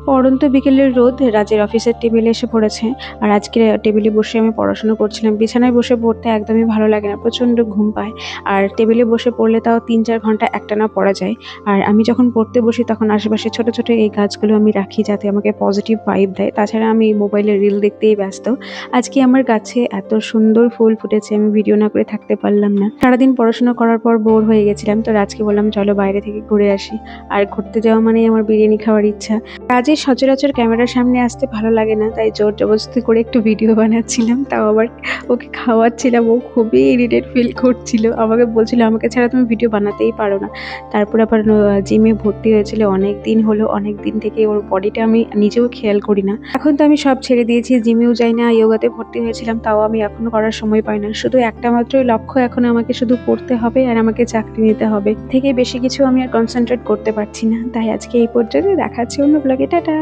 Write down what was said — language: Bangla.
পড়ন্ত বিকেলের রোদ রাজের অফিসের টেবিলে এসে পড়েছে। আর আজকে টেবিলে বসে আমি পড়াশোনা করছিলাম। বিছানায় বসে পড়তে একদমই ভালো লাগে না, প্রচণ্ড ঘুম পায়। আর টেবিলে বসে পড়লে তাও ৩-৪ ঘন্টা একটানা পড়া যায়। আর আমি যখন পড়তে বসি তখন আশেপাশে ছোট ছোট এই গাছগুলো আমি রাখি যাতে আমাকে পজিটিভ ভাইব দেয়। তাছাড়া আমি মোবাইলে রিল দেখতেই ব্যস্ত। আজকে আমার গাছে এত সুন্দর ফুল ফুটেছে, আমি ভিডিও না করে থাকতে পারলাম না। সারাদিন পড়াশোনা করার পর বোর হয়ে গেছিলাম, তো রাজকে বললাম চলো বাইরে থেকে ঘুরে আসি। আর ঘুরতে যাওয়া মানেই আমার বিরিয়ানি খাওয়ার ইচ্ছা। কাজে সচরাচর ক্যামেরার সামনে আসতে ভালো লাগে না, তাই জোর জবরদস্তি করে একটু ভিডিও বানাচ্ছিলাম, তাও আবার ওকে খাওয়াচ্ছিলাম। ও খুবই ইরিটেট ফিল করছিল, আমাকে বলছিল আমাকে ছাড়া তুমি ভিডিও বানাতেই পারো না। তারপর আবার জিমে ভর্তি হয়েছিল অনেক দিন হলো, অনেক দিন থেকে ওর বডিটা আমি নিজেও খেয়াল করি না। এখন তো আমি সব ছেড়ে দিয়েছি, জিমেও যাই না, যোগাতে ভর্তি হয়েছিলাম, তাও আমি এখনো করার সময় পাই না। শুধু একটা মাত্রই লক্ষ্য, এখন আমাকে শুধু পড়তে হবে আর আমাকে চাকরি নিতে হবে। থেকে বেশি কিছু আমি আর কনসেন্ট্রেট করতে পারছি না। তাই আজকে এই পর্যন্ত, দেখাচ্ছি অন্য ব্লগে, টাটা।